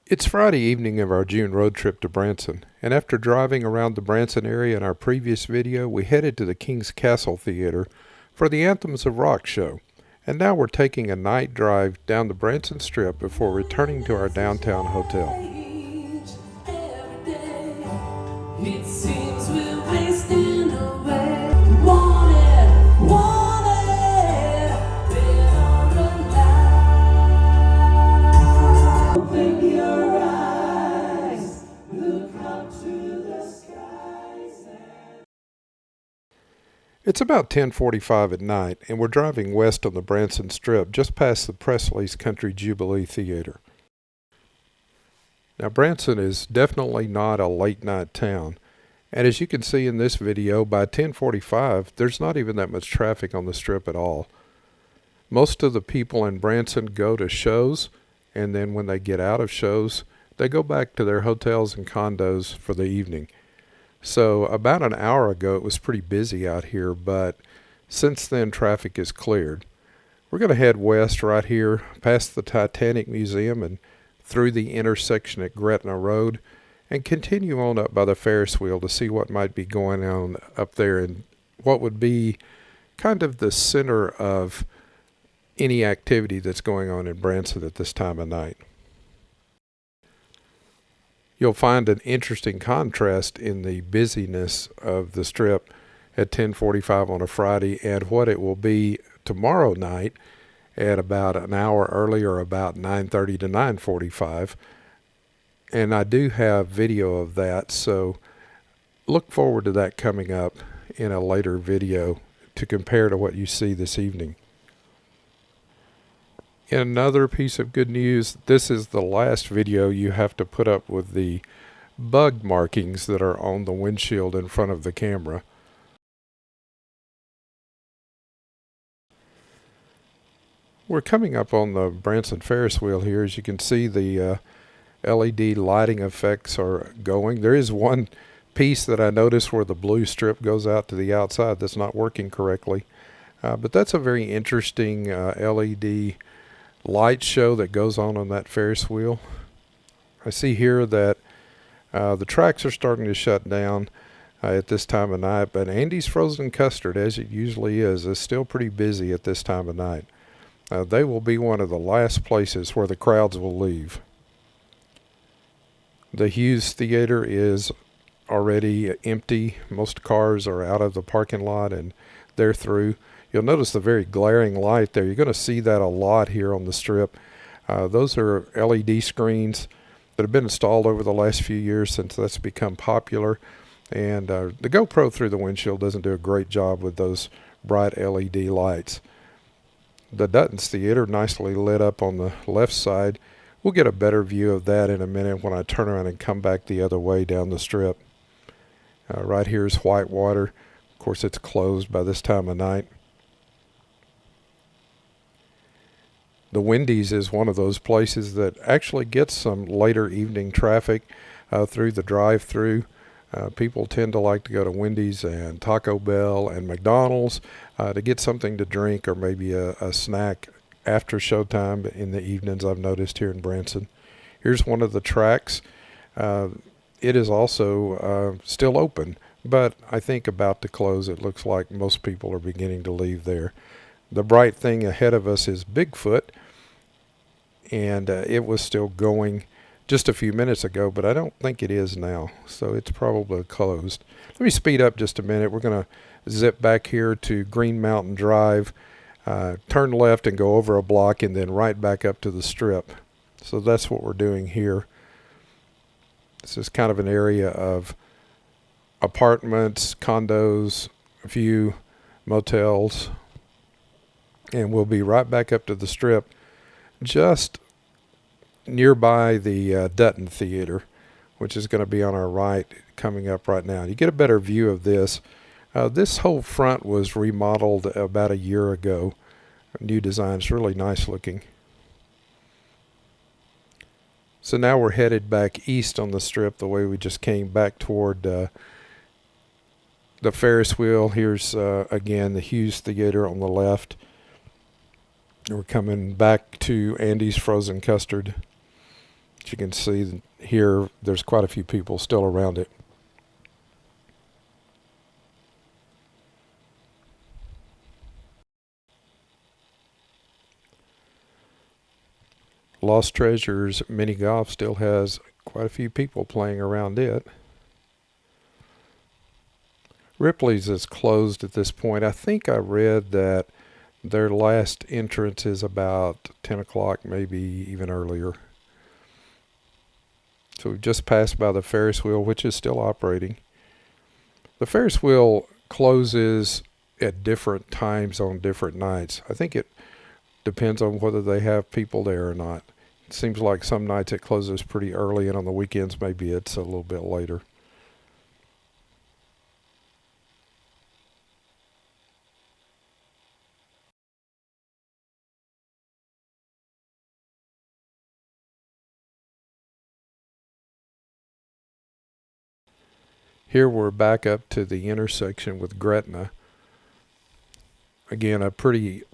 It's Friday evening of our June road trip to Branson, and after driving around the Branson area in our previous video, we headed to the King's Castle Theater for the Anthems of Rock show. And now we're taking a night drive down the Branson Strip before returning to our downtown hotel. It seems we're wasting away. Open your eyes, look up to the skies. It's about 10:45 at night, and we're driving west on the Branson Strip, just past the Presley's Country Jubilee Theater. Now, Branson is definitely not a late-night town, and as you can see in this video, by 10:45, there's not even that much traffic on the Strip at all. Most of the people in Branson go to shows, and then when they get out of shows, they go back to their hotels and condos for the evening. So about an hour ago, it was pretty busy out here, but since then, traffic is cleared. We're going to head west right here, past the Titanic Museum and through the intersection at Gretna Road, and continue on up by the Ferris wheel to see what might be going on up there and what would be kind of the center of any activity that's going on in Branson at this time of night. You'll find an interesting contrast in the busyness of the Strip at 10:45 on a Friday and what it will be tomorrow night at about an hour earlier, about 9:30 to 9:45. And I do have video of that, so look forward to that coming up in a later video to compare to what you see this evening. In another piece of good news, this is the last video you have to put up with the bug markings that are on the windshield in front of the camera. We're coming up on the Branson Ferris wheel here. As you can see, the LED lighting effects are going. There is one piece that I noticed where the blue strip goes out to the outside that's not working correctly. But that's a very interesting LED light show that goes on that Ferris wheel. I see here that the tracks are starting to shut down at this time of night, but Andy's Frozen Custard, as it usually is still pretty busy at this time of night. They will be one of the last places where the crowds will leave. The Hughes Theater is already empty. Most cars are out of the parking lot and they're through. You'll notice the very glaring light there. You're going to see that a lot here on the Strip. Those are LED screens that have been installed over the last few years since that's become popular. And the GoPro through the windshield doesn't do a great job with those bright LED lights. The Dutton's Theater, nicely lit up on the left side. We'll get a better view of that in a minute when I turn around and come back the other way down the Strip. Right here is Whitewater. Of course, it's closed by this time of night. The Wendy's is one of those places that actually gets some later evening traffic through the drive-through. People tend to like to go to Wendy's and Taco Bell and McDonald's to get something to drink or maybe a snack after showtime in the evenings, I've noticed here in Branson. Here's one of the tracks. It is also still open, but I think about to close. It looks like most people are beginning to leave there. The bright thing ahead of us is Bigfoot, and it was still going just a few minutes ago, but I don't think it is now, so it's probably closed. Let me speed up just a minute. We're going to zip back here to Green Mountain Drive, turn left and go over a block, and then right back up to the Strip. So that's what we're doing here. This is kind of an area of apartments, condos, a few motels, and we'll be right back up to the Strip, just nearby the Dutton Theater, which is going to be on our right coming up right now. You get a better view of this. This whole front was remodeled about a year ago. New design. It's really nice looking. So now we're headed back east on the Strip the way we just came back toward the Ferris wheel. Here's again the Hughes Theater on the left. We're coming back to Andy's Frozen Custard. As you can see here, there's quite a few people still around it. Lost Treasures Mini Golf still has quite a few people playing around it. Ripley's is closed at this point. I think I read that their last entrance is about 10 o'clock, maybe even earlier. So we've just passed by the Ferris wheel, which is still operating. The Ferris wheel closes at different times on different nights. I think it depends on whether they have people there or not. It seems like some nights it closes pretty early, and on the weekends maybe it's a little bit later. Here we're back up to the intersection with Gretna. Again, a pretty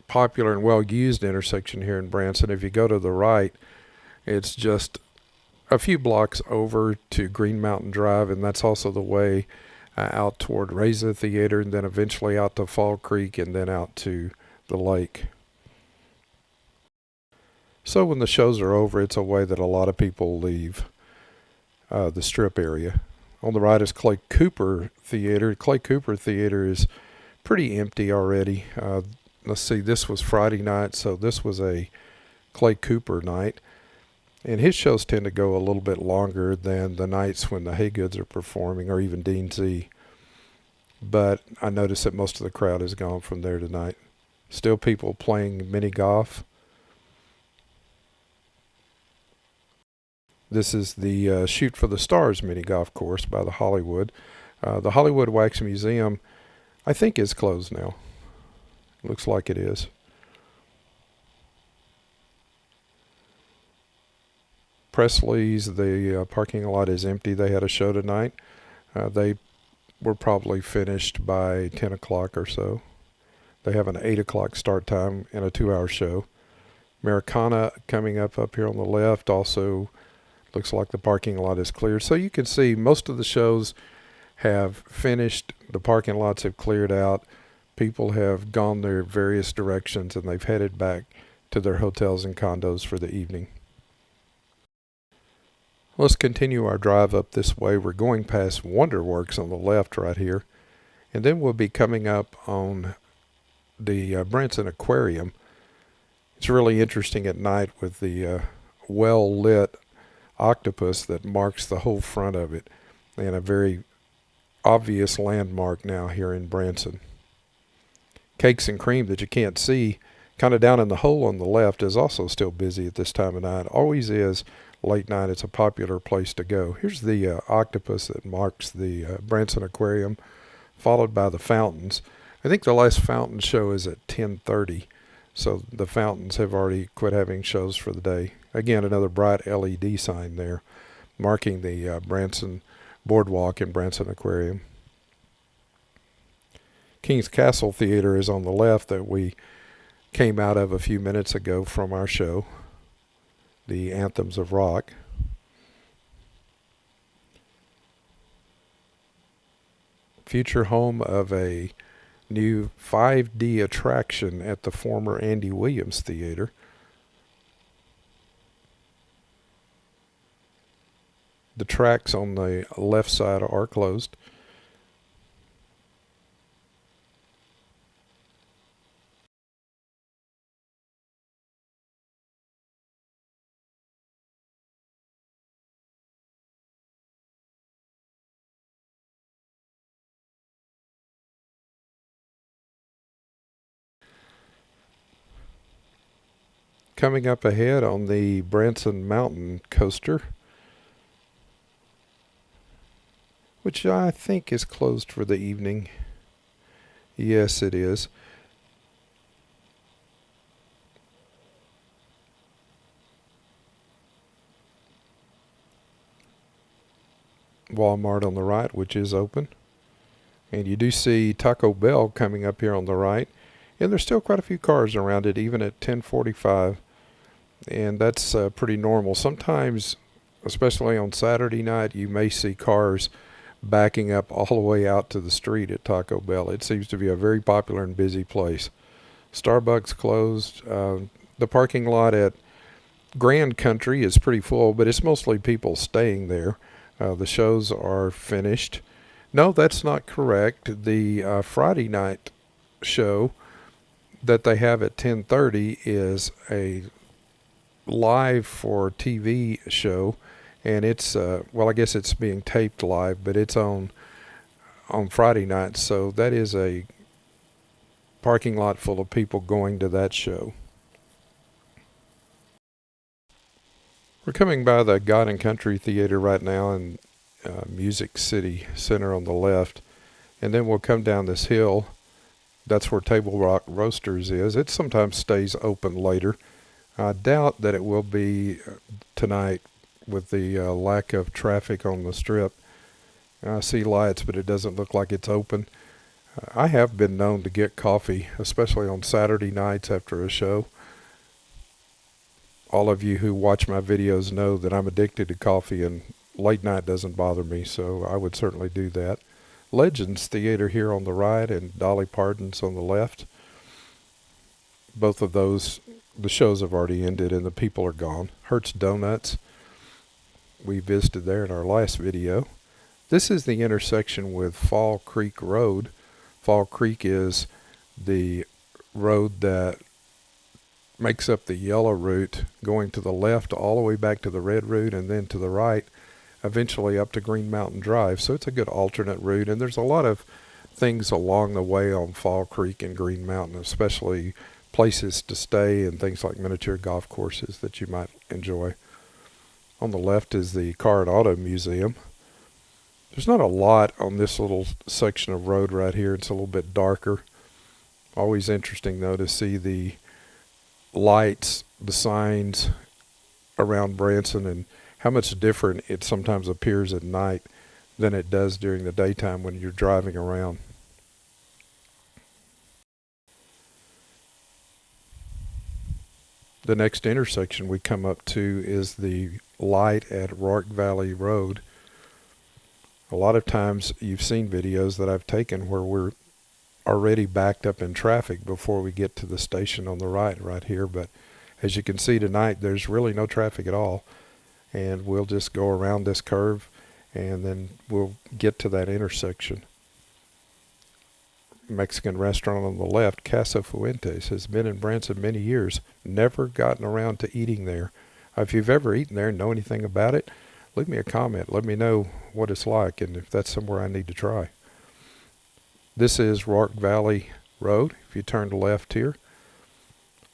popular and well-used intersection here in Branson. If you go to the right, it's just a few blocks over to Green Mountain Drive, and that's also the way out toward Reza Theater, and then eventually out to Fall Creek, and then out to the lake. So when the shows are over, it's a way that a lot of people leave the strip area. On the right is Clay Cooper Theater. Clay Cooper Theater is pretty empty already. Let's see, this was Friday night, so this was a Clay Cooper night. And his shows tend to go a little bit longer than the nights when the Haygoods are performing, or even Dean Z. But I noticed that most of the crowd is gone from there tonight. Still people playing mini golf. This is the Shoot for the Stars mini golf course by the Hollywood. The Hollywood Wax Museum, I think, is closed now. Looks like it is. Presley's, the parking lot is empty. They had a show tonight. They were probably finished by 10 o'clock or so. They have an 8 o'clock start time and a 2-hour show. Americana coming up here on the left also looks like the parking lot is cleared. So you can see most of the shows have finished. The parking lots have cleared out. People have gone their various directions, and they've headed back to their hotels and condos for the evening. Let's continue our drive up this way. We're going past Wonderworks on the left right here, and then we'll be coming up on the Branson Aquarium. It's really interesting at night with the well-lit octopus that marks the whole front of it, and a very obvious landmark now here in Branson. Cakes and Cream that you can't see kind of down in the hole on the left is also still busy at this time of night. Always is late night. It's a popular place to go. Here's the octopus that marks the Branson Aquarium, followed by the fountains. I think the last fountain show is at 10:30, so the fountains have already quit having shows for the day. Again, another bright LED sign there marking the Branson Boardwalk and Branson Aquarium. King's Castle Theater is on the left that we came out of a few minutes ago from our show, the Anthems of Rock. Future home of a new 5D attraction at the former Andy Williams Theater. The tracks on the left side are closed. Coming up ahead on the Branson Mountain Coaster, which I think is closed for the evening. Yes, it is. Walmart on the right, which is open. And you do see Taco Bell coming up here on the right. And there's still quite a few cars around it, even at 10:45. and that's pretty normal. Sometimes, especially on Saturday night, you may see cars backing up all the way out to the street at Taco Bell. It seems to be a very popular and busy place. Starbucks closed. The parking lot at Grand Country is pretty full, but it's mostly people staying there. The shows are finished. No, that's not correct. The Friday night show that they have at 10:30 is a live for TV show, and it's well, I guess it's being taped live, but it's on Friday night, so that is a parking lot full of people going to that show. We're coming by the God and Country Theater right now in Music City Center on the left, and then we'll come down this hill. That's where Table Rock Roasters is. It sometimes stays open later. I doubt that it will be tonight with the lack of traffic on the strip. I see lights, but it doesn't look like it's open. I have been known to get coffee, especially on Saturday nights after a show. All of you who watch my videos know that I'm addicted to coffee, and late night doesn't bother me, so I would certainly do that. Legends Theater here on the right and Dolly Parton's on the left. Both of those, the shows have already ended and the people are gone. Hertz Donuts, we visited there in our last video. This is the intersection with Fall Creek Road. Fall Creek is the road that makes up the yellow route going to the left all the way back to the red route and then to the right, eventually up to Green Mountain Drive. So it's a good alternate route, and there's a lot of things along the way on Fall Creek and Green Mountain, especially places to stay and things like miniature golf courses that you might enjoy. On the left is the Car and Auto Museum. There's not a lot on this little section of road right here. It's a little bit darker. Always interesting, though, to see the lights, the signs around Branson, and how much different it sometimes appears at night than it does during the daytime when you're driving around. The next intersection we come up to is the light at Rourke Valley Road. A lot of times you've seen videos that I've taken where we're already backed up in traffic before we get to the station on the right here, but as you can see tonight, there's really no traffic at all, and we'll just go around this curve and then we'll get to that intersection. Mexican restaurant on the left, Casa Fuentes, has been in Branson many years. Never gotten around to eating there. If you've ever eaten there and know anything about it, leave me a comment. Let me know what it's like and if that's somewhere I need to try. This is Rourke Valley Road. If you turn to left here,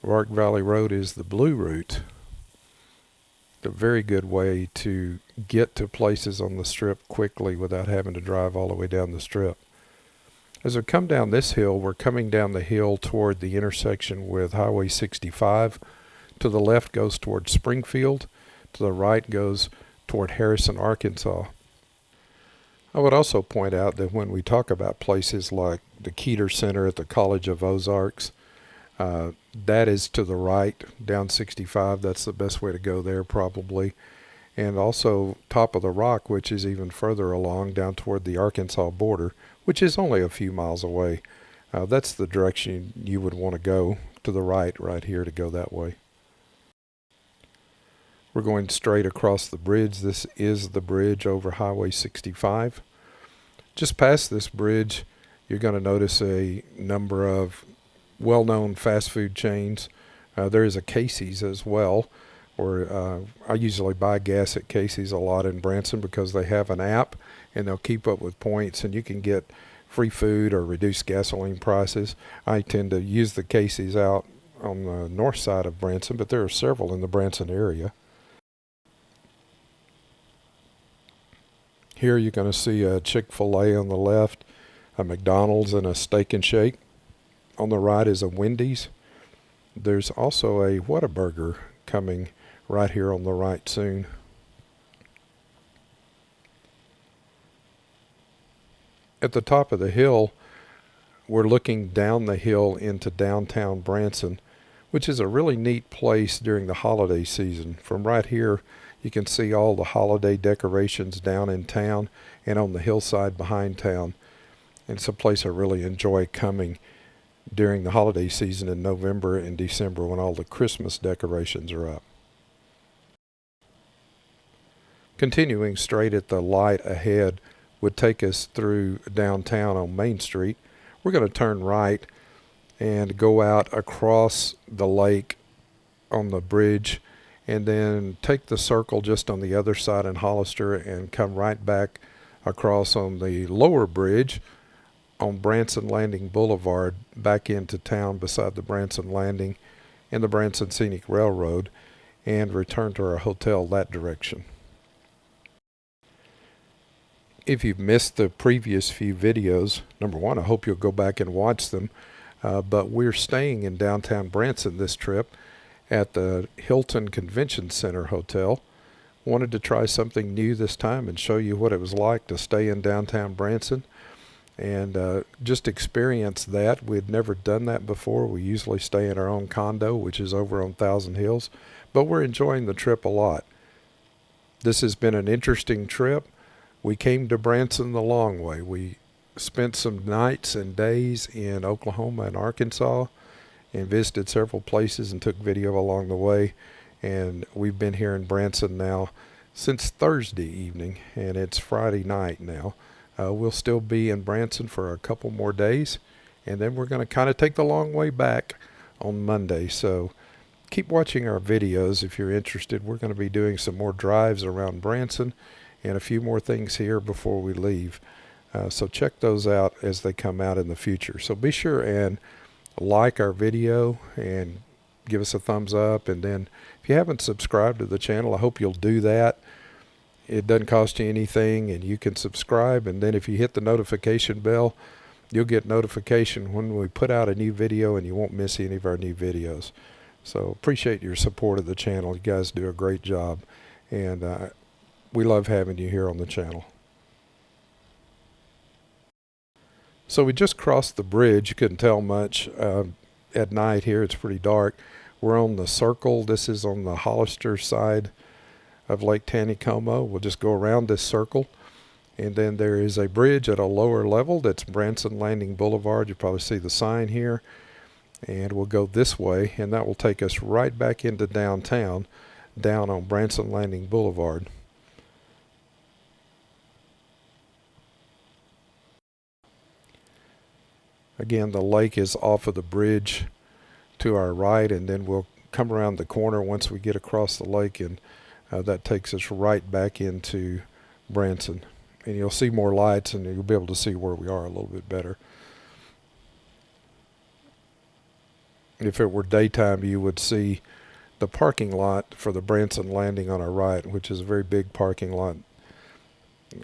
Rourke Valley Road is the blue route. A very good way to get to places on the strip quickly without having to drive all the way down the strip. As we come down this hill, we're coming down the hill toward the intersection with Highway 65. To the left goes toward Springfield. To the right goes toward Harrison, Arkansas. I would also point out that when we talk about places like the Keeter Center at the College of Ozarks, that is to the right, down 65. That's the best way to go there probably. And also Top of the Rock, which is even further along down toward the Arkansas border, which is only a few miles away. That's the direction you would want to go, to the right here to go that way. We're going straight across the bridge. This is the bridge over Highway 65. Just past this bridge, you're going to notice a number of well-known fast food chains. There is a Casey's as well, where I usually buy gas at Casey's a lot in Branson because they have an app and they'll keep up with points and you can get free food or reduced gasoline prices. I tend to use the Casey's out on the north side of Branson, but there are several in the Branson area. Here you're going to see a Chick-fil-A on the left, a McDonald's, and a Steak and Shake. On the right is a Wendy's. There's also a Whataburger coming right here on the right soon. At the top of the hill, we're looking down the hill into downtown Branson. which is a really neat place during the holiday season. From right here, you can see all the holiday decorations down in town and on the hillside behind town. And it's a place I really enjoy coming during the holiday season in November and December when all the Christmas decorations are up. Continuing straight at the light ahead would take us through downtown on Main Street. We're going to turn right and go out across the lake on the bridge, and then take the circle just on the other side in Hollister and come right back across on the lower bridge on Branson Landing Boulevard back into town beside the Branson Landing and the Branson Scenic Railroad, and return to our hotel that direction. If you've missed the previous few videos, number one, I hope you'll go back and watch them. But we're staying in downtown Branson this trip at the Hilton Convention Center Hotel. Wanted to try something new this time and show you what it was like to stay in downtown Branson and just experience that. We'd never done that before. We usually stay in our own condo, which is over on Thousand Hills, but we're enjoying the trip a lot. This has been an interesting trip. We came to Branson the long way. We spent some nights and days in Oklahoma and Arkansas and visited several places and took video along the way. And we've been here in Branson now since Thursday evening, and it's Friday night now. We'll still be in Branson for a couple more days, and then we're going to kind of take the long way back on Monday. So keep watching our videos if you're interested. We're going to be doing some more drives around Branson and a few more things here before we leave. So check those out as they come out in the future. So be sure and like our video and give us a thumbs up. And then if you haven't subscribed to the channel, I hope you'll do that. It doesn't cost you anything, and you can subscribe. And then if you hit the notification bell, you'll get notification when we put out a new video, and you won't miss any of our new videos. So appreciate your support of the channel. You guys do a great job, and we love having you here on the channel. So we just crossed the bridge. You couldn't tell much at night here. It's pretty dark. We're on the circle. This is on the Hollister side of Lake Taneycomo. We'll just go around this circle, and then there is a bridge at a lower level. That's Branson Landing Boulevard. You probably see the sign here, and we'll go this way, and that will take us right back into downtown, down on Branson Landing Boulevard. Again, the lake is off of the bridge to our right, and then we'll come around the corner once we get across the lake, and that takes us right back into Branson. And you'll see more lights, and you'll be able to see where we are a little bit better. If it were daytime, you would see the parking lot for the Branson Landing on our right, which is a very big parking lot.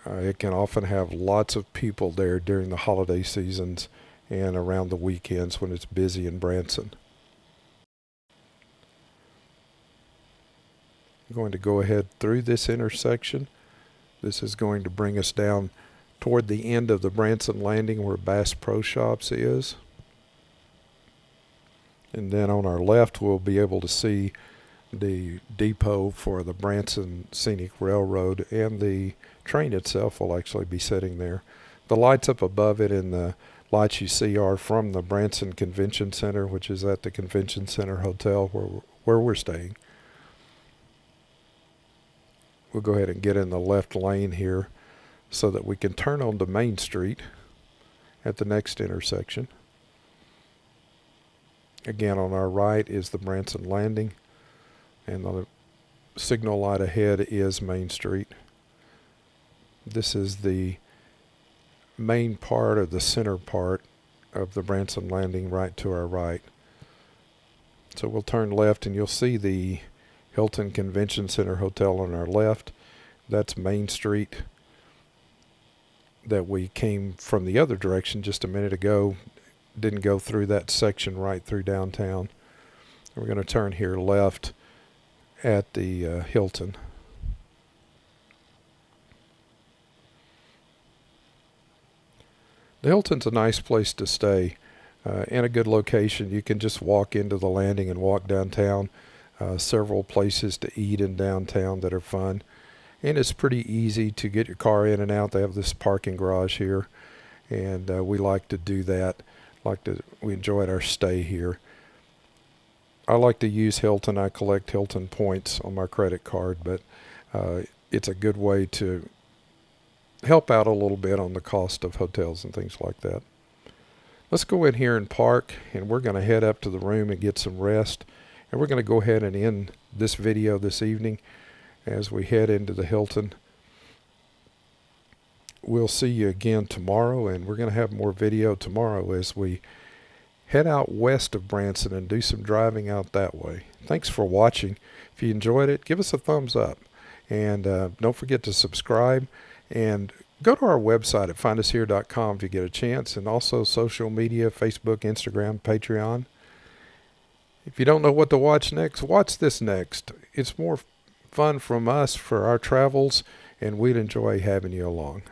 It can often have lots of people there during the holiday seasons and around the weekends when it's busy in Branson. I'm going to go ahead through this intersection. This is going to bring us down toward the end of the Branson Landing where Bass Pro Shops is. And then on our left we'll be able to see the depot for the Branson Scenic Railroad, and the train itself will actually be sitting there. The lights up above it and the lights you see are from the Branson Convention Center, which is at the Convention Center Hotel where we're staying. We'll go ahead and get in the left lane here so that we can turn onto Main Street at the next intersection. Again, on our right is the Branson Landing, and the signal light ahead is Main Street. This is the main part, or the center part of the Branson Landing right to our right. So we'll turn left, and you'll see the Hilton Convention Center Hotel on our left. That's Main Street that we came from the other direction just a minute ago. Didn't go through that section right through downtown. We're going to turn here left at the Hilton. The Hilton's a nice place to stay. in a good location. You can just walk into the landing and walk downtown. Several places to eat in downtown that are fun. And it's pretty easy to get your car in and out. They have this parking garage here, and we like to do that. We enjoyed our stay here. I like to use Hilton. I collect Hilton points on my credit card, but it's a good way to help out a little bit on the cost of hotels and things like that. Let's go in here and park, and we're going to head up to the room and get some rest. And we're going to go ahead and end this video this evening as we head into the Hilton. We'll see you again tomorrow, and we're going to have more video tomorrow as we head out west of Branson and do some driving out that way. Thanks for watching. If you enjoyed it, give us a thumbs up. And don't forget to subscribe. And go to our website at findushere.com if you get a chance. And also social media, Facebook, Instagram, Patreon. If you don't know what to watch next, watch this next. It's more fun from us for our travels, and we'd enjoy having you along.